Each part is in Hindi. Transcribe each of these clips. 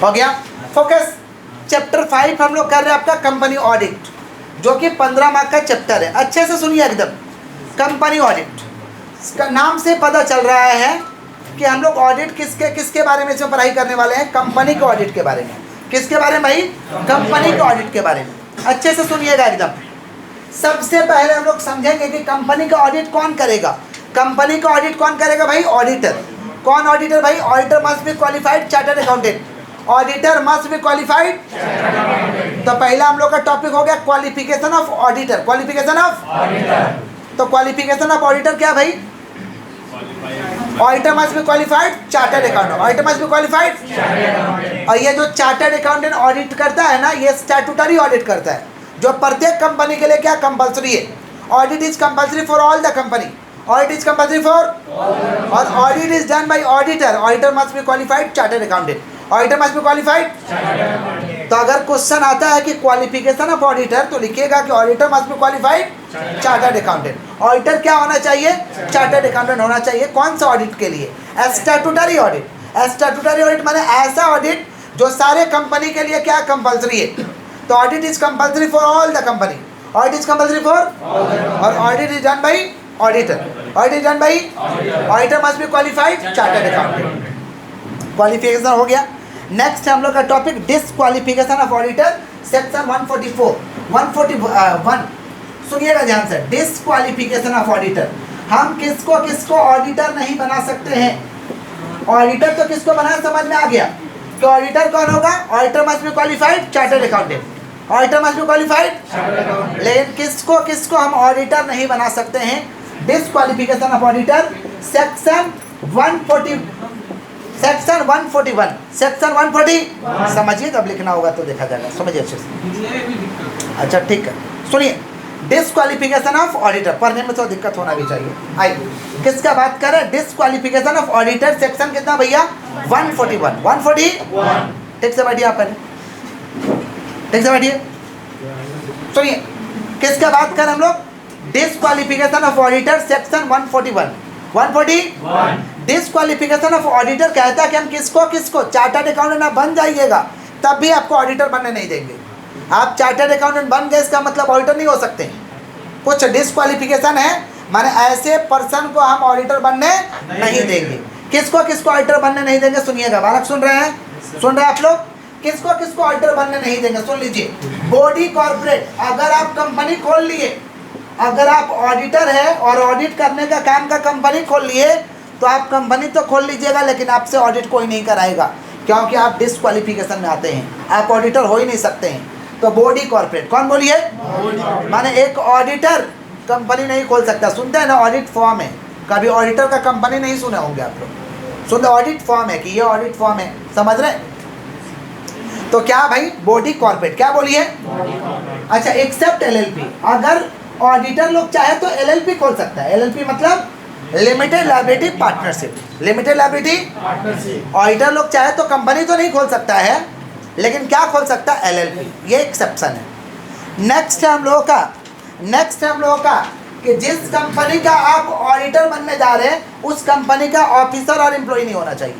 हो गया। फोकस चैप्टर 5 हम लोग कर रहे हैं आपका कंपनी ऑडिट, जो कि 15 मार्क का चैप्टर है। अच्छे से सुनिए एकदम। कंपनी ऑडिट का नाम से पता चल रहा है कि हम लोग ऑडिट किसके बारे में इसमें पढ़ाई करने वाले हैं, कंपनी के ऑडिट के बारे में। किसके बारे में भाई? कंपनी के ऑडिट के बारे में। अच्छे से सुनिएगा एकदम। सबसे पहले हम लोग समझेंगे कि कंपनी का ऑडिट कौन करेगा। कंपनी का ऑडिट कौन करेगा भाई? ऑडिटर। कौन ऑडिटर भाई? Auditor must be qualified chartered accountant. Auditor must be qualified. तो पहला हम लोग का टॉपिक हो गया qualification of auditor. Qualification of auditor. तो क्वालिफिकेशन ऑफ ऑडिटर क्या भाई? Auditor must be qualified chartered accountant. Auditor must be qualified. और ये जो चार्टर्ड अकाउंटेंट ऑडिट करता है ना, ये स्टैट्यूटरी ऑडिट करता है, जो प्रत्येक कंपनी के लिए क्या कंपलसरी है। Audit is compulsory for all the company. Audit is compulsory for, और audit is done by auditor. Auditor must be qualified chartered accountant. Auditor must be qualified. तो अगर क्वेश्चन आता है कि क्वालिफिकेशन ऑफ ऑडिटर, तो लिखिएगा कि auditor must be qualified chartered accountant. Auditor क्या होना चाहिए? चार्टर्ड अकाउंटेंट होना चाहिए। कौन सा ऑडिट के लिए? Statutory audit. स्टैट्यूटरी ऑडिट माने ऐसा ऑडिट जो सारे कंपनी के लिए क्या कंपलसरी है। तो audit is compulsory for all the company. Audit is compulsory for, और audit is done by auditor. Audit is done by auditor must be qualified chartered accountant. Qualification हो गया। नेक्स्ट हम लोग का topic disqualification of auditor, section 141। सुनिएगा ध्यान से। डिसक्वालिफिकेशन ऑफ ऑडिटर, हम किसको किसको ऑडिटर नहीं बना सकते हैं। ऑडिटर तो किसको बनाया, समझ में आ गया। तो ऑडिटर कौन होगा? Auditor must be qualified chartered accountant. Auditor must be qualified. लेकिन किसको किसको हम ऑडिटर नहीं बना सकते हैं? Disqualification of auditor, section 141। Section 140 समझिए, जब लिखना होगा तो देखा जाएगा। समझिए अच्छे से। अच्छा ठीक है, सुनिए। डिसक्वालिफिकेशन ऑफ ऑडिटर पढ़ने में तो दिक्कत होना भी चाहिए। आइए किसका बात कर रहे हैं? डिसक्वालिफिकेशन ऑफ ऑडिटर, सेक्शन कितना भैया? 141। 141। ठीक से बैठिए, आप पहले ठीक से बैठिए। सुनिए किसका बात कर हम लोग? Disqualification of auditor, section 141। 141 disqualification of auditor कहता है कि हम किसको किसको, चार्टर्ड अकाउंटेंट आप बन जाइएगा तब भी आपको ऑडिटर बनने नहीं देंगे। आप चार्टर्ड अकाउंटेंट बन गए इसका मतलब ऑडिटर नहीं हो सकते। कुछ डिसक्वालिफिकेशन है, माने ऐसे पर्सन को हम ऑडिटर बनने नहीं देंगे। किसको किसको ऑडिटर बनने नहीं देंगे? सुनिएगा, बालक सुन रहे हैं? सुन रहे हैं आप लोग? किसको किसको ऑडिटर बनने नहीं देंगे? सुन लीजिए। बॉडी कॉर्पोरेट, अगर आप कंपनी खोल लिए, अगर आप ऑडिटर है और ऑडिट करने का काम का कंपनी खोल लिए, तो आप कंपनी तो खोल लीजिएगा लेकिन आपसे ऑडिट कोई नहीं कराएगा, क्योंकि आप डिसक्वालिफिकेशन में आते हैं, आप ऑडिटर हो ही नहीं सकते हैं। तो बॉडी कॉर्पोरेट, कौन बोलिए? माने एक ऑडिटर कंपनी नहीं खोल सकता। सुनते हैं ना, ऑडिट फॉर्म है। कभी ऑडिटर का कंपनी नहीं सुने होंगे आप लोग। सुनते ऑडिट फॉर्म है कि ये ऑडिट फॉर्म है, समझ रहे? तो क्या भाई? Body corporate. क्या बोलिए? अच्छा, एक्सेप्ट एलएलपी। अगर ऑडिटर लोग चाहे तो एलएलपी खोल सकता है। एलएलपी मतलब limited liability partnership. Limited liability partnership. Auditor लोग चाहे तो कंपनी तो नहीं खोल सकता है, लेकिन क्या खोल सकता है? एलएलपी। ये एक्सेप्शन है। नेक्स्ट है हम लोगों का कि जिस कंपनी का आप ऑडिटर बनने जा रहे हैं, उस कंपनी का ऑफिसर और एम्प्लॉय नहीं होना चाहिए।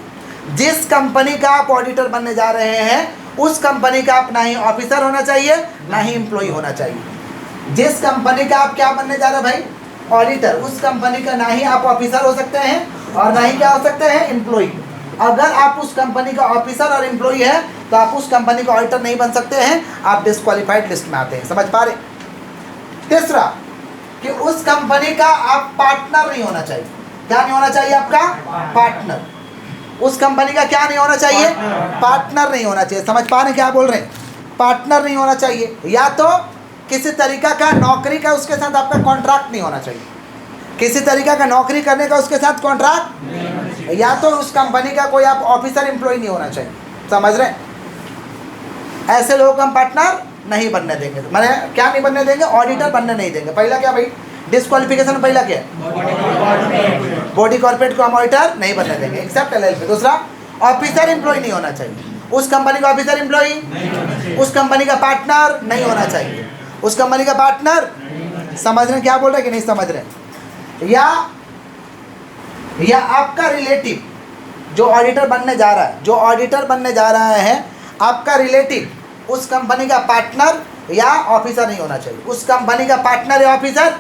जिस कंपनी का आप ऑडिटर बनने जा रहे हैं, उस कंपनी का आप ना ही ऑफिसर होना चाहिए ना ही एम्प्लॉय होना चाहिए। जिस कंपनी का आप क्या बनने जा रहे हैं भाई? ऑडिटर, उस कंपनी का ना ही आप ऑफिसर हो सकते हैं और ना ही क्या हो सकते हैं? एम्प्लॉय। अगर आप उस कंपनी का ऑफिसर और एम्प्लॉय है तो आप उस कंपनी का ऑडिटर नहीं बन सकते हैं, आप डिस्क्वालिफाइड लिस्ट में आते हैं। समझ पा रहे? तीसरा कि उस कंपनी का आप पार्टनर नहीं होना चाहिए। क्या नहीं होना चाहिए आपका? पार्टनर। उस कंपनी का क्या नहीं होना चाहिए? पार्टनर नहीं होना चाहिए। समझ पा रहे क्या बोल रहे हैं? पार्टनर नहीं होना चाहिए। या तो किसी तरीका का नौकरी का उसके साथ आपका कॉन्ट्रैक्ट नहीं होना चाहिए। किसी तरीका का नौकरी करने का उसके साथ कॉन्ट्रैक्ट, या तो उस कंपनी का कोई आप ऑफिसर एम्प्लॉय नहीं होना चाहिए। समझ रहे? ऐसे लोगों को हम पार्टनर नहीं बनने देंगे। मैंने क्या नहीं बनने देंगे? ऑडिटर बनने नहीं देंगे। पहला क्या भाई? डिस्क्वालिफिकेशन। पहला क्या है? बॉडी कॉर्पोरेट को हम ऑडिटर नहीं बनने देंगे एक्सेप्ट एलएलपी। दूसरा, ऑफिसर एम्प्लॉय नहीं होना चाहिए। उस कंपनी का ऑफिसर एम्प्लॉय, उस कंपनी का पार्टनर नहीं होना चाहिए। उस कंपनी का पार्टनर, समझ रहे क्या बोल रहे कि नहीं समझ रहे? या आपका रिलेटिव जो ऑडिटर बनने जा रहा है, जो ऑडिटर बनने जा रहा है, आपका रिलेटिव उस कंपनी का पार्टनर या ऑफिसर नहीं होना चाहिए। उस कंपनी का पार्टनर या ऑफिसर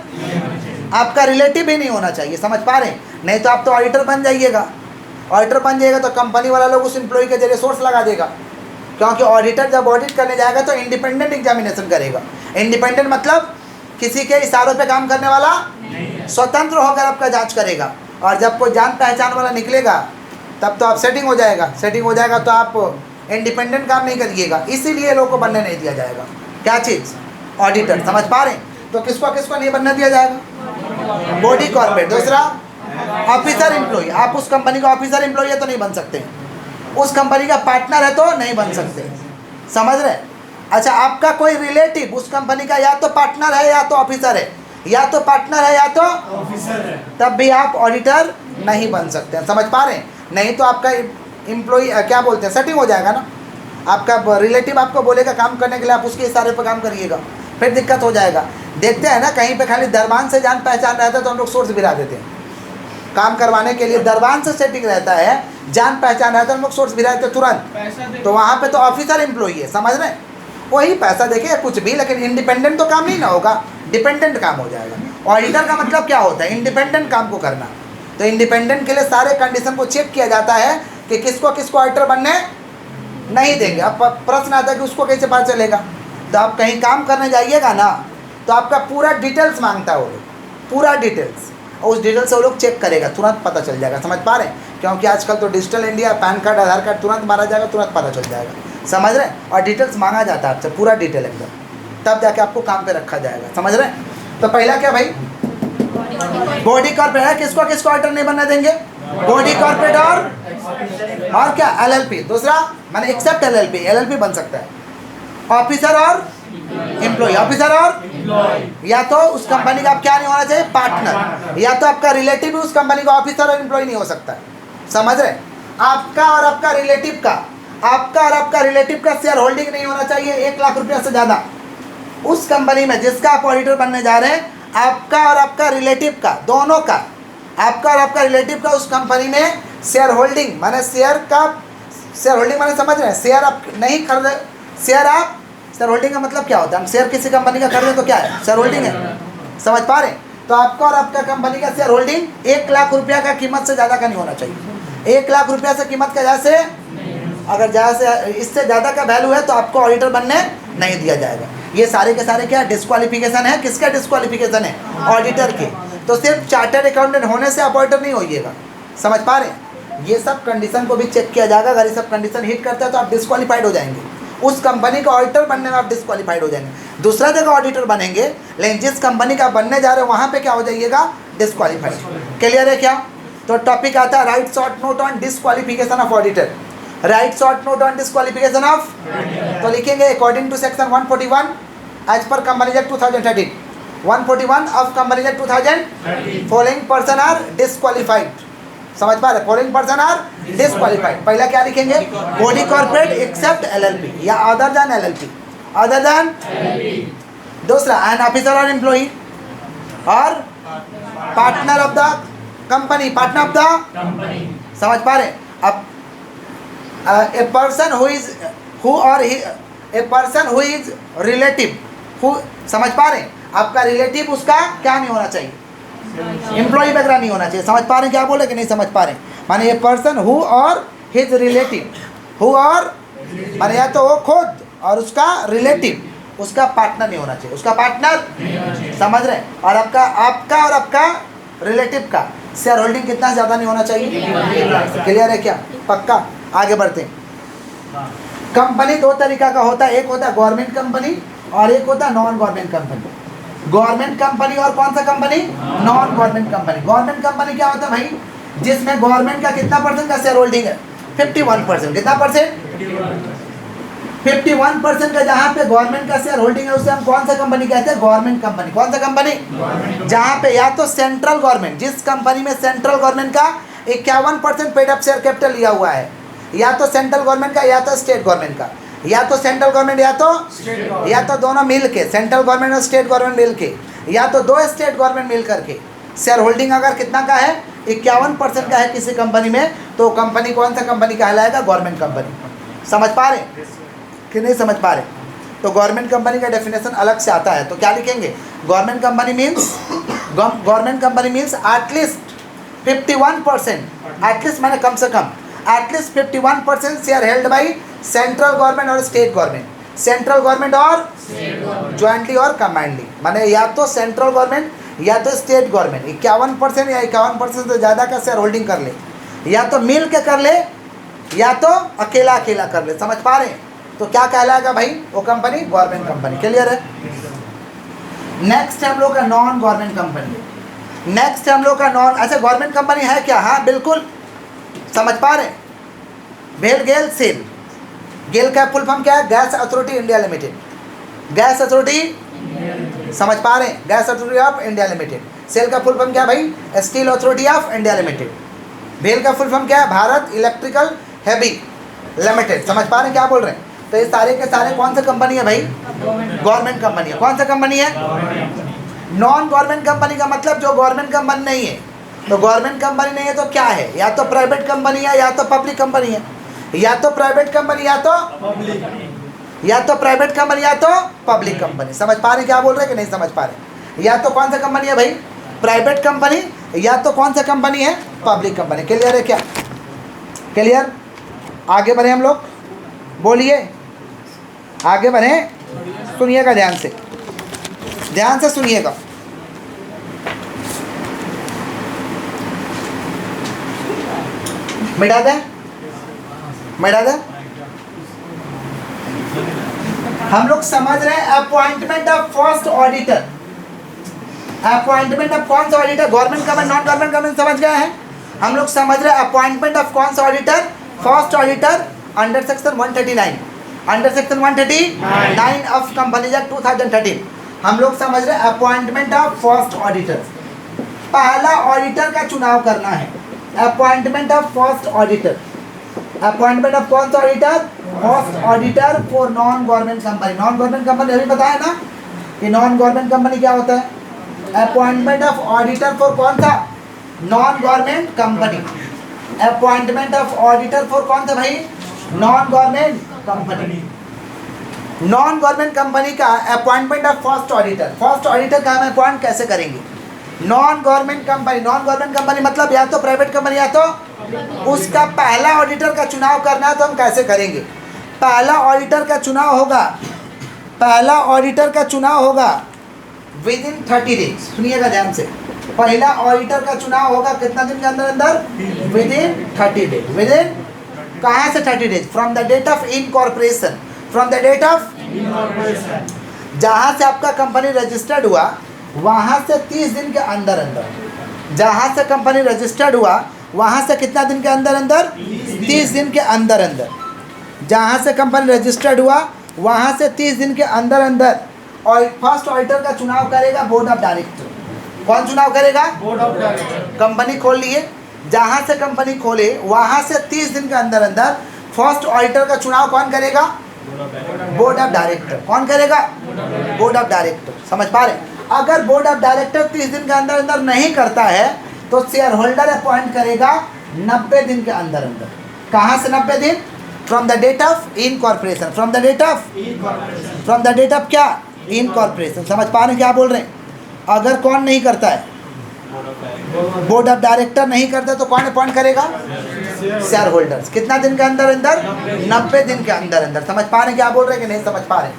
आपका रिलेटिव ही नहीं होना चाहिए। समझ पा रहे हैं? नहीं तो आप तो ऑडिटर बन जाइएगा। ऑडिटर बन जाएगा तो कंपनी वाला लोग उस एम्प्लॉय के जरिए सोर्स लगा देगा, क्योंकि ऑडिटर जब ऑडिट करने जाएगा तो इंडिपेंडेंट एग्जामिनेशन करेगा। इंडिपेंडेंट मतलब किसी के इशारों पे काम करने वाला, स्वतंत्र होकर आपका जांच करेगा। और जब कोई जान पहचान वाला निकलेगा तब तो आप सेटिंग हो जाएगा। सेटिंग हो जाएगा तो आप इंडिपेंडेंट काम नहीं करिएगा, इसीलिए लोग को बनने नहीं दिया जाएगा। क्या चीज़? ऑडिटर। समझ पा रहे हैं? तो किसको किसको नहीं बनने दिया जाएगा? Body corporate. दूसरा ऑफिसर एम्प्लॉय। आप उस कंपनी का ऑफिसर एम्प्लॉय है तो नहीं बन सकते, उस कंपनी का पार्टनर है तो नहीं बन सकते। समझ रहे? अच्छा, आपका कोई रिलेटिव उस कंपनी का या तो पार्टनर है या तो ऑफिसर है, या तो पार्टनर है या तो ऑफिसर है, तब भी आप ऑडिटर नहीं बन सकते हैं। समझ पा रहे हैं? नहीं तो आपका एम्प्लॉय क्या बोलते हैं, सेटिंग हो जाएगा ना। आपका रिलेटिव आपको बोलेगा काम करने के लिए, आप उसके इशारे पर काम करिएगा, फिर दिक्कत हो जाएगा। देखते हैं ना, कहीं पे खाली दरबान से जान पहचान रहता है तो हम लोग सोर्स गिरा देते हैं। काम करवाने के लिए दरबान से सेटिंग रहता है, जान पहचान रहता है, हम लोग सोर्स गिरा देते तुरंत। तो वहाँ पे तो ऑफिसर एम्प्लॉय है। समझ रहे हैं? वही पैसा देखे कुछ भी, लेकिन इंडिपेंडेंट तो काम नहीं ना होगा, डिपेंडेंट काम हो जाएगा। ऑडिटर का मतलब क्या होता है? इंडिपेंडेंट काम को करना। तो इंडिपेंडेंट के लिए सारे कंडीशन को चेक किया जाता है कि किसको किसको ऑडिटर बनने नहीं देंगे। अब प्रश्न आता है कि उसको कैसे पता चलेगा? तो आप कहीं काम करने जाइएगा ना, तो आपका पूरा डिटेल्स मांगता है वो लोग, पूरा डिटेल्स, और उस डिटेल्स से वो लोग चेक करेगा, तुरंत पता चल जाएगा। समझ पा रहे हैं? क्योंकि आजकल तो डिजिटल इंडिया, पैन कार्ड, आधार कार्ड तुरंत मारा जाएगा, तुरंत पता चल जाएगा। समझ रहे हैं? और डिटेल्स मांगा जाता है आपसे, पूरा डिटेल एकदम, तब जाके आपको काम पे रखा जाएगा। समझ रहे हैं? तो पहला क्या भाई? बॉडी कॉर्पोरेट है। किसको किसको ऑडिटर नहीं बनने देंगे? बॉडी कॉर्पोरेट और क्या? एलएलपी। दूसरा माने एक्सेप्ट एलएलपी, एलएलपी बन सकता है। ऑफिसर और एम्प्लॉय। ऑफिसर और या तो उस कंपनी का आप क्या नहीं होना चाहिए? पार्टनर। या तो आपका रिलेटिव उस कंपनी का ऑफिसर और एम्प्लॉय नहीं हो सकता है। समझ रहे? आपका और आपका रिलेटिव का, आपका और आपका रिलेटिव का शेयर होल्डिंग नहीं होना चाहिए 1 लाख रुपया से ज़्यादा। उस कंपनी में जिसका आप ऑडिटर बनने जा रहे हैं, आपका और आपका रिलेटिव का, दोनों का, आपका और आपका रिलेटिव का उस कंपनी में शेयर होल्डिंग माने शेयर का, शेयर होल्डिंग माने समझ रहे हैं? शेयर आप नहीं खरीदे, शेयर आप, शेयर होल्डिंग का मतलब क्या होता है? हम शेयर किसी कंपनी का खरीदें तो क्या है? शेयर होल्डिंग है। समझ पा रहे हैं? तो आपका और आपका कंपनी का शेयर होल्डिंग 1 लाख रुपया का कीमत से ज़्यादा का नहीं होना चाहिए। 1 लाख रुपया से कीमत का जैसे, अगर जैसे इससे ज़्यादा का वैल्यू है तो आपको ऑडिटर बनने नहीं दिया जाएगा। ये सारे के सारे क्या डिस्क्वालिफिकेशन है? किसका डिस्क्वालिफिकेशन है? ऑडिटर के। तो सिर्फ चार्टर्ड अकाउंटेंट होने से आप ऑडिटर नहीं होइएगा। समझ पा रहे हैं? ये सब कंडीशन को भी चेक किया जाएगा। अगर ये सब कंडीशन हिट करता है तो आप डिस्क्वालीफाइड हो जाएंगे, उस कंपनी का ऑडिटर बनने में आप डिस्क्वालीफाइड हो जाएंगे। दूसरा जगह ऑडिटर बनेंगे, लेकिन जिस कंपनी का बनने जा रहे हो वहाँ पे क्या हो जाइएगा? डिस्क्वालीफाइड। क्लियर है क्या? तो टॉपिक आता है write short note on disqualification of auditor. Write short note on disqualification of, तो लिखेंगे according to section 141 as per companies act 2013, 141 of companies act 2013 following person are disqualified. समझ पा रहे? Following person are disqualified. पहला क्या लिखेंगे? बॉडी कॉर्पोरेट एक्सेप्ट एलएलपी या other than LLP, other than. दूसरा एन ऑफिसर और एम्प्लॉई और partner of the company, partner of the company. समझ पा रहे? अब a person who is who और a person who is relative who, समझ पा रहे? आपका रिलेटिव उसका क्या नहीं होना चाहिए? एम्प्लॉय वगैरह नहीं होना चाहिए। समझ पा रहे हैं क्या बोले कि नहीं समझ पा रहे? माने ये पर्सन हु और हिज रिलेटिव, हु और माने या तो वो खुद और उसका रिलेटिव, उसका पार्टनर नहीं होना चाहिए, उसका पार्टनर। समझ रहे? और आपका और आपका रिलेटिव का शेयर होल्डिंग कितना ज़्यादा नहीं होना चाहिए? क्लियर है क्या? पक्का? आगे बढ़ते हैं। कंपनी 2 तरीका का होता है, एक होता है गवर्नमेंट कंपनी और एक होता है non government company. Government company और कौन सा company? Non government company. Government company क्या होता है भाई? जिसमें गवर्नमेंट का कितना परसेंट का शेयर होल्डिंग है? 51%। कितना परसेंट? 51% का जहाँ पे गवर्नमेंट का शेयर होल्डिंग है उसे हम कौन सा कंपनी कहते हैं? Government company. कौन सा कंपनी? जहाँ पे या तो सेंट्रल गवर्नमेंट, जिस कंपनी में सेंट्रल गवर्नमेंट का 51% पेड अप शेयर कैपिटल लिया हुआ है, या तो सेंट्रल गवर्नमेंट का या तो स्टेट गवर्नमेंट का, या तो सेंट्रल गवर्नमेंट या तो दोनों मिल के, सेंट्रल गवर्नमेंट और स्टेट गवर्नमेंट मिल के, या तो 2 स्टेट गवर्नमेंट मिल करके शेयर होल्डिंग अगर कितना का है? 51% का है किसी कंपनी में, तो कंपनी कौन सा कंपनी कहलाएगा? Government company. समझ पा रहे कि नहीं समझ पा रहे? तो गवर्नमेंट कंपनी का डेफिनेशन अलग से आता है, तो क्या लिखेंगे? Government company means at least 51%, at least माने कम से कम, at least 51% share held by central government और स्टेट गवर्नमेंट, सेंट्रल गवर्नमेंट और ज्वाइंटली और कमांडली, माने या तो सेंट्रल गवर्नमेंट या तो स्टेट गवर्नमेंट 51% या 51% से ज़्यादा का शेयर होल्डिंग कर ले, या तो मिल के कर ले या तो अकेला अकेला कर ले। समझ पा रहे हैं? तो क्या कहलाएगा भाई वो कंपनी? Government company. क्लियर है? नेक्स्ट है हम लोग का नॉन गवर्नमेंट कंपनी। नेक्स्ट है हम लोग का नॉन, अच्छा गवर्नमेंट कंपनी है क्या? हाँ बिल्कुल, समझ पा रहे हैं? भेल गेल सेल, गेल का फुल फॉर्म क्या है? Gas authority India limited, gas authority, समझ पा रहे हैं? Gas authority of India limited. SAIL का फुल फॉर्म क्या है भाई? Steel authority of India limited. भेल का फुल फॉर्म क्या है? Bharat electrical heavy limited. समझ पा रहे हैं क्या बोल रहे हैं? तो ये सारे के सारे कौन सा कंपनी है भाई? गवर्नमेंट कंपनी है। कौन सा कंपनी है? नॉन गवर्नमेंट कंपनी का मतलब जो गवर्नमेंट कंपनी नहीं है। तो गवर्नमेंट कंपनी नहीं है तो क्या है? या तो प्राइवेट कंपनी है या तो पब्लिक कंपनी है, या तो प्राइवेट कंपनी या तो या तो प्राइवेट कंपनी या तो पब्लिक कंपनी। समझ पा रहे हैं क्या बोल रहे हैं कि नहीं समझ पा रहे? या तो कौन सा कंपनी है भाई? प्राइवेट कंपनी, या तो कौन सा कंपनी है? Public company. क्लियर है क्या? क्लियर? आगे बढ़े हम लोग, बोलिए आगे बढ़े, सुनिएगा ध्यान से, ध्यान से सुनिएगा। मिटा दें, मिटा दें। हम लोग समझ रहे हैं appointment of first auditor. Appointment of कौन सा auditor? Government company, non government company समझ गए हैं? हम लोग समझ रहे हैं अपॉइंटमेंट ऑफ कौन सा auditor? First auditor under section 139, under section 139 of companies act 2013। हम लोग समझ रहे हैं अपॉइंटमेंट ऑफ फर्स्ट ऑडिटर। पहला ऑडिटर का चुनाव करना है, appointment of first auditor. Appointment of कौन सा auditor? First auditor for non government company. Non government company अभी बताया ना कि नॉन गवर्नमेंट कंपनी क्या होता है? अपॉइंटमेंट ऑफ ऑडिटर फॉर कौन सा? Non government company. Appointment of auditor for कौन सा भाई? Non government company. Non government company का appointment of first auditor, first auditor का हम अपॉइंट कैसे करेंगे? Non government company, non government company मतलब या तो प्राइवेट कंपनी या तो उसका पहला ऑडिटर का चुनाव करना है। तो हम कैसे करेंगे? पहला ऑडिटर का चुनाव होगा, पहला ऑडिटर का चुनाव होगा विद इन 30 डेज। सुनिएगा ध्यान से, पहला ऑडिटर का चुनाव होगा कितना दिन के अंदर अंदर? Within 30 days. Within कहाँ से 30 days? From the date of incorporation, from the date of जहाँ से आपका कंपनी रजिस्टर्ड हुआ वहाँ से 30 दिन के अंदर अंदर, जहाँ से कंपनी रजिस्टर्ड हुआ वहाँ से कितना दिन के अंदर अंदर? 30 दिन के अंदर अंदर। जहाँ से कंपनी रजिस्टर्ड हुआ वहाँ से 30 दिन के अंदर अंदर। और फर्स्ट ऑडिटर का चुनाव करेगा बोर्ड ऑफ डायरेक्टर। कौन चुनाव करेगा? Board of director. कंपनी खोल लिए, जहाँ से कंपनी खोले वहाँ से 30 दिन के अंदर अंदर फर्स्ट ऑडिटर का चुनाव कौन करेगा? Board of director. कौन करेगा? Board of director. समझ पा रहे? अगर बोर्ड ऑफ डायरेक्टर 30 दिन के अंदर अंदर नहीं करता है तो शेयर होल्डर अपॉइंट करेगा 90 दिन के अंदर अंदर। कहाँ से 90 दिन? From the date of incorporation, from the date of, from the date of क्या? इनकॉर्पोरेशन। समझ पा रहे हैं क्या बोल रहे हैं? अगर कौन नहीं करता है? बोर्ड ऑफ डायरेक्टर नहीं करता तो कौन अपॉइंट करेगा? Share holders. कितना दिन के अंदर अंदर? 90 दिन के अंदर अंदर। समझ पा रहे हैं क्या बोल रहे हैं कि नहीं समझ पा रहे?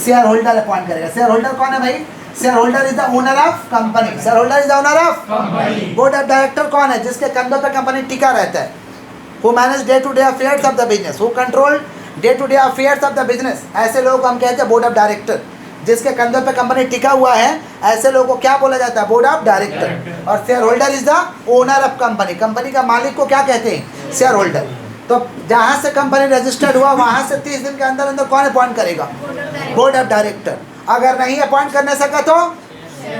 शेयर होल्डर अपॉइंट करेगा। शेयर होल्डर कौन है भाई? Share holder is the owner of company. Share holder is the owner of company. Board of director कौन है? जिसके कंधों पर कंपनी टिका रहता है। Who manage day to day affairs of the business, who control day to day affairs of the business. ऐसे लोगों को हम कहते हैं बोर्ड ऑफ डायरेक्टर। जिसके कंधों पे कंपनी टिका हुआ है ऐसे लोगों को क्या बोला जाता है? Board of director. और share holder is the owner of company. Company का मालिक को क्या कहते हैं? Shareholder. तो जहाँ से कंपनी रजिस्टर्ड हुआ वहाँ से 30 दिन के अंदर अंदर कौन अपॉइंट करेगा? Board of director. अगर नहीं अपॉइंट करने सका तो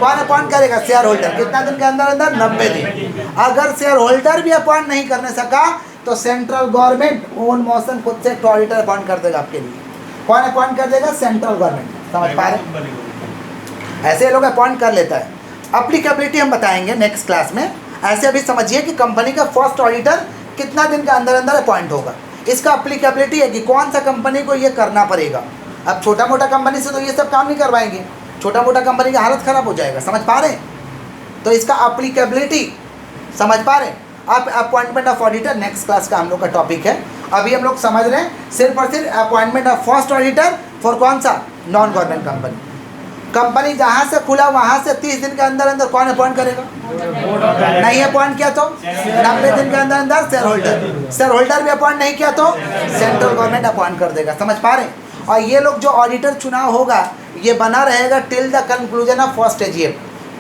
कौन अपॉइंट करेगा? Share holder. कितना दिन के अंदर अंदर? 90 दिन। अगर शेयर होल्डर भी अपॉइंट नहीं करने सका तो सेंट्रल गवर्नमेंट ओन मोशन खुद से एक ऑडिटर अपॉइंट कर देगा आपके लिए। कौन अपॉइंट कर देगा? Central government. समझ पा रहे? ऐसे लोग अपॉइंट कर लेता है। अप्लीकेबिलिटी हम बताएंगे नेक्स्ट क्लास में। ऐसे अभी समझिए कि कंपनी का फर्स्ट ऑडिटर कितना दिन के अंदर अंदर अपॉइंट होगा। इसका अप्लीकेबिलिटी है कि कौन सा कंपनी को ये करना पड़ेगा। अब छोटा मोटा कंपनी से तो ये सब काम नहीं करवाएंगे, छोटा मोटा कंपनी की हालत ख़राब हो जाएगा, समझ पा रहे हैं। तो इसका अप्लीकेबिलिटी समझ पा रहे हैं। अब appointment of auditor next class का हम लोग का टॉपिक है। अभी हम लोग समझ रहे हैं सिर्फ और सिर्फ appointment of first auditor for कौन सा, नॉन गवर्नमेंट कंपनी। कंपनी जहाँ से खुला वहाँ से 30 दिन के अंदर अंदर कौन अपॉइंट करेगा, नहीं अपॉइंट किया तो 90 दिन के अंदर अंदर शेयर होल्डर, शेयर होल्डर भी अपॉइंट नहीं किया तो सेंट्रल गवर्नमेंट अपॉइंट कर देगा, समझ पा रहे हैं। और ये लोग जो ऑडिटर चुनाव होगा ये बना रहेगा till the conclusion of first AGM,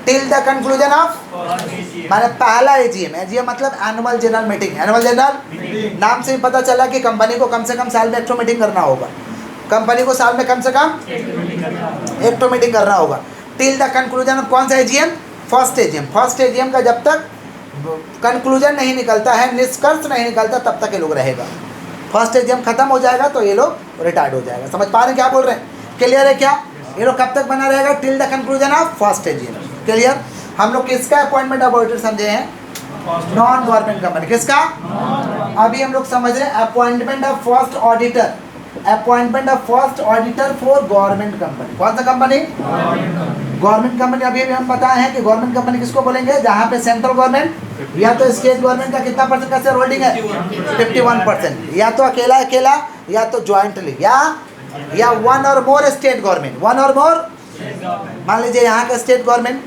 till the conclusion of माने पहला एजीएम। एजीएम मतलब annual general meeting, annual general नाम से ही पता चला कि कंपनी को कम से कम साल में एक मीटिंग करना होगा, कंपनी को साल में कम से कम एक मीटिंग करना होगा। टिल द कंक्लूजन ऑफ कौन सा AGM, first AGM. First AGM का जब तक कंक्लूजन नहीं निकलता है, निष्कर्ष नहीं निकलता, तब तक ये लोग रहेगा। फर्स्ट एजीएम खत्म हो जाएगा तो ये लोग रिटायर्ड हो जाएगा, समझ पा रहे हैं क्या बोल रहे हैं, क्लियर है क्या। ये लोग कब तक बना रहेगा, till the conclusion of first AGM, clear. हम लोग किसका अपॉइंटमेंट ऑफ ऑडिटर समझे हैं, नॉन गवर्नमेंट कंपनी, किसका। अभी हम लोग समझ रहे हैं appointment of first auditor, appointment of first auditor for government company. कौन सा कंपनी, गवर्नमेंट कंपनी। अभी हम बताए हैं कि गवर्नमेंट कंपनी किसको बोलेंगे, जहाँ पे सेंट्रल गवर्नमेंट या तो स्टेट गवर्नमेंट का कितना परसेंट का शेयर होल्डिंग है, 51%, या तो अकेला अकेला या तो ज्वाइंटली या वन और मोर स्टेट गवर्नमेंट, वन और मोर। मान लीजिए यहाँ का स्टेट गवर्नमेंट,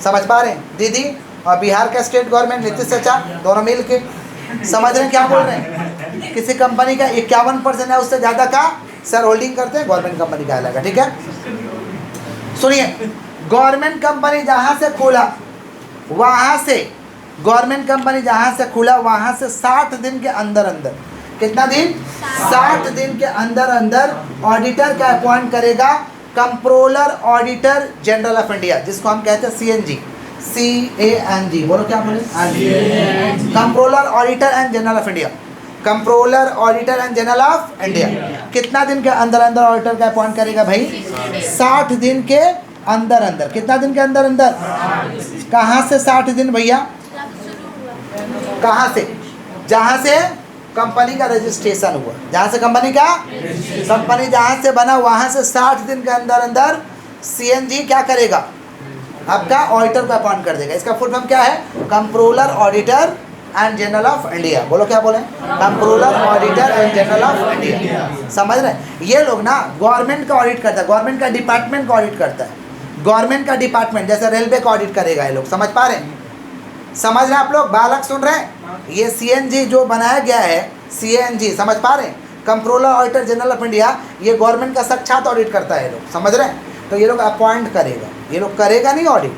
समझ पा रहे हैं दीदी, और बिहार का स्टेट गवर्नमेंट नीतीश चाचा, दोनों मिल के, समझ रहे हैं क्या बोल रहे हैं। किसी कंपनी का 51% है उससे ज़्यादा का शेयर होल्डिंग करते हैं, गवर्नमेंट कंपनी का अलग है, ठीक है। सुनिए, गवर्नमेंट कंपनी जहाँ से खुला वहाँ से, गवर्नमेंट कंपनी जहाँ से खुला वहाँ से 60 दिन के अंदर अंदर, कितना दिन, 60 दिन के अंदर अंदर ऑडिटर का अपॉइंट करेगा controller auditor general of India, जिसको हम कहते हैं CNG, CANG, बोलो क्या बोले, controller auditor and general of India, controller auditor and general of India. कितना दिन के अंदर अंदर ऑडिटर का अपॉइंट करेगा भाई, 60 दिन के अंदर अंदर। कितना दिन के अंदर अंदर, कहाँ से 60 दिन भैया, कहाँ से, जहाँ से कंपनी का रजिस्ट्रेशन हुआ, जहाँ से कंपनी का, कंपनी जहाँ से बना वहाँ से 60 दिन के अंदर अंदर CNG क्या करेगा, आपका ऑडिटर को अपॉइंट कर देगा। इसका फुल फॉर्म क्या है, controller auditor and general of India. बोलो क्या बोले, controller auditor and general of India. समझ रहे हैं, ये लोग ना गवर्नमेंट का ऑडिट करता है, गवर्नमेंट का डिपार्टमेंट का ऑडिट करता है, गवर्नमेंट का डिपार्टमेंट जैसे रेलवे का ऑडिट करेगा ये लोग, समझ पा रहे हैं, समझ रहे हैं आप लोग, बालक सुन रहे हैं। ये CNG जो बनाया गया है, CNG समझ पा रहे हैं, controller auditor general of India, ये गवर्नमेंट का साक्षात ऑडिट करता है ये लोग, समझ रहे हैं। तो ये लोग अपॉइंट करेगा, ये लोग करेगा नहीं ऑडिट,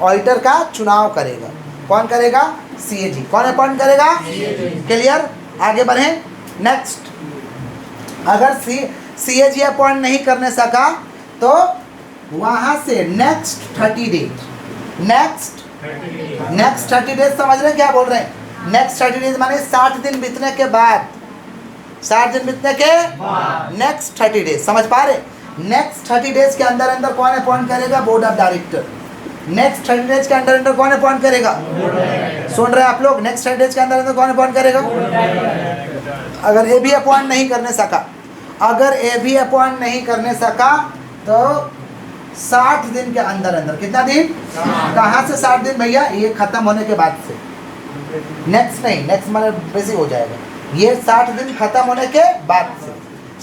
ऑडिटर का चुनाव करेगा। कौन करेगा, CAG। कौन अपॉइंट करेगा, क्लियर। आगे बढ़े नेक्स्ट। अगर CAG अपॉइंट नहीं करने सका तो वहाँ से नेक्स्ट 30 डेज, नेक्स्ट 30 डेज, समझ रहे हैं क्या बोल रहे हैं, नेक्स्ट 30 डेज माने 60 दिन बीतने के बाद, 60 दिन बीतने के नेक्स्ट 30 डेज, समझ पा रहे। नेक्स्ट 30 डेज के अंदर अंदर कौन अपॉइंट करेगा, board of director. Next 30 days के अंदर अंदर कौन अपॉइंट करेगा, सुन रहे हैं आप लोग, नेक्स्ट 30 डेज के अंदर अंदर कौन अपॉइंट करेगा। अगर ये भी अपॉइंट नहीं करने सका, अगर ये भी अपॉइंट नहीं करने सका तो 60 दिन के अंदर अंदर, कितना दिन, कहाँ से 60 दिन भैया, ये खत्म होने के बाद से, नेक्स्ट नहीं, नेक्स्ट मतलब बेसिक हो जाएगा, ये 60 दिन खत्म होने के बाद से,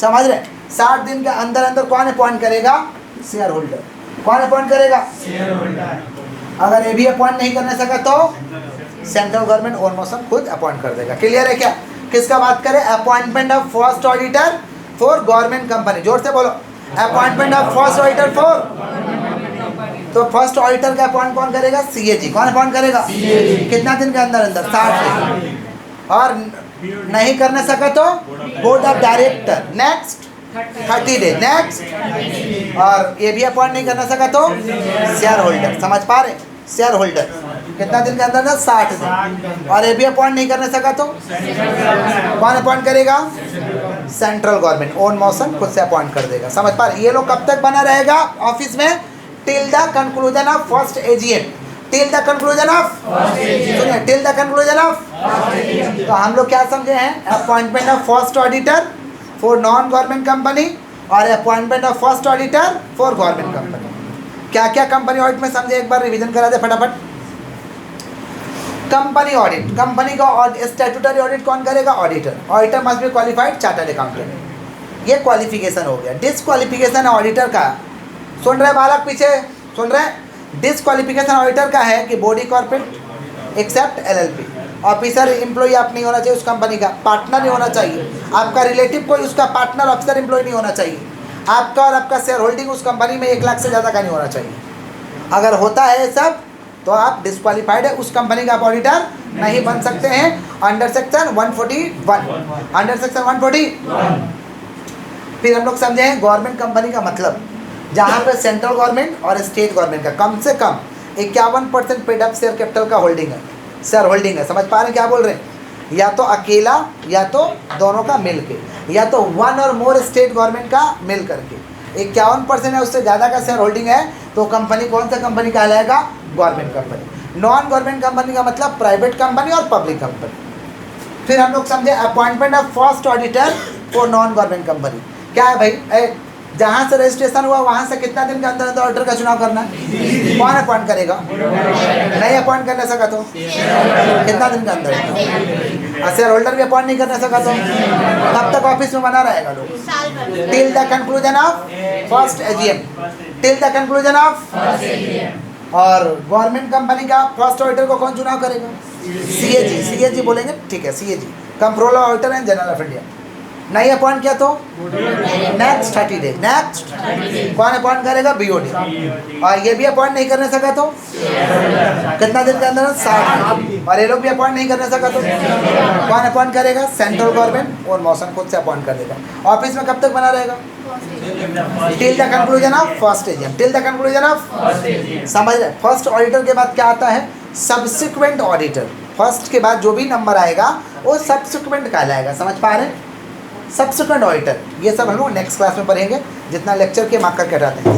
समझ रहे। 60 दिन के अंदर अंदर कौन अपॉइंट करेगा, शेयर होल्डर। कौन अपॉइंट करेगा, शेयर होल्डर। अगर ये भी अपॉइंट नहीं करने सका तो सेंट्रल गवर्नमेंट ओन मोशन खुद अपॉइंट कर देगा, क्लियर है क्या। किसका बात करें, appointment of first auditor for government company, जोर से बोलो, appointment of first auditor for, तो फर्स्ट ऑडिटर का अपॉइंट कौन करेगा, CAG। कौन अपॉइंट करेगा, कितना दिन के अंदर अंदर, 60 दिन। और नहीं करने सका तो board of director, next 30 days, next. और ये भी अपॉइंट नहीं करना सका तो शेयर होल्डर, समझ पा रहे, शेयर होल्डर कितना दिन के अंदर, 60 दिन। और ये भी अपॉइंट नहीं करने सका तो कौन अपॉइंट करेगा, सेंट्रल गवर्नमेंट ओन मोशन खुद से अपॉइंट कर देगा, समझ पा रहे। ये लोग कब तक बना रहेगा ऑफिस में, till the conclusion of first AGM, till the conclusion of, सुनिए, टिल द कंक्लूजन ऑफ। तो हम लोग क्या समझे हैं? Appointment of first auditor for non government company और appointment of first auditor for government company. क्या क्या कंपनी ऑडिट में समझे, एक बार रिवीजन करा दे फटाफट। कंपनी ऑडिट, कंपनी का स्टैट्यूटरी ऑडिट कौन करेगा? Auditor. Auditor must be qualified chartered accountant. ये क्वालिफिकेशन हो गया। डिसक्वालिफिकेशन ऑडिटर का, सुन रहे बालक पीछे, सुन रहे? डिसक्वालिफिकेशन ऑडिटर का है कि body corporate except LLP, officer employee आप नहीं होना चाहिए उस कंपनी का, पार्टनर नहीं होना चाहिए, आपका रिलेटिव कोई उसका पार्टनर ऑफिसर एम्प्लॉई नहीं होना चाहिए, आपका और आपका शेयर होल्डिंग उस कंपनी में 1 लाख से ज़्यादा का नहीं होना चाहिए। अगर होता है सब तो आप डिस्क्वालीफाइड है, उस कंपनी का आप ऑडिटर नहीं बन सकते हैं अंडर सेक्शन 141, अंडर सेक्शन 141। फिर हम लोग समझे हैं गवर्नमेंट कंपनी का मतलब, जहाँ पे सेंट्रल गवर्नमेंट और स्टेट गवर्नमेंट का कम से कम 51% पेड अप शेयर कैपिटल का होल्डिंग है, शेयर होल्डिंग है। समझ पा रहे हैं क्या बोल रहे हैं? या तो अकेला या तो दोनों का मिल के, या तो 1 और मोर स्टेट गवर्नमेंट का मिल करके 51% है, उससे ज़्यादा का शेयर होल्डिंग है तो कंपनी कौन सा कंपनी कहलाएगा? Government company. Non government company का मतलब प्राइवेट कंपनी और पब्लिक कंपनी। फिर हम लोग समझे appointment of first auditor for non government company. क्या है भाई? जहाँ से रजिस्ट्रेशन हुआ वहाँ से कितना दिन के अंदर अंदर ऑडिटर का चुनाव करना है? कौन अपॉइंट करेगा? नहीं अपॉइंट करने सका तो कितना दिन के अंदर? शेयर होल्डर भी अपॉइंट नहीं करने सका तो तब तक ऑफिस में बना रहेगा लोग till the conclusion of first AGM, till the conclusion of. और गवर्नमेंट कंपनी का फर्स्ट ऑडिटर को कौन चुनाव करेगा? सीएजी, सीएजी बोलेंगे, ठीक है, CAG, controller auditor and general of India. नहीं अपॉइंट किया तो नेक्स्ट 30 डेज, नेक्स्ट कौन अपॉइंट करेगा? बीओडी। और ये भी अपॉइंट नहीं करने सका तो कितना दिन के अंदर? 60। और ये लोग भी अपॉइंट नहीं करने सका तो कौन अपॉइंट करेगा? सेंट्रल गवर्नमेंट और मौसम खुद से अपॉइंट कर देगा। ऑफिस में कब तक बना रहेगा? Till the conclusion of first AGM, till the conclusion of. समझ रहे? फर्स्ट ऑडिटर के बाद क्या आता है? Subsequent auditor. फर्स्ट के बाद जो भी नंबर आएगा वो सब्सिक्वेंट कहलाएगा। समझ पा रहे हैं? सब्सिक्वेंट ऑडिटर, ये सब हम लोग नेक्स्ट क्लास में पढ़ेंगे। जितना लेक्चर के मार्क करके हटाते हैं।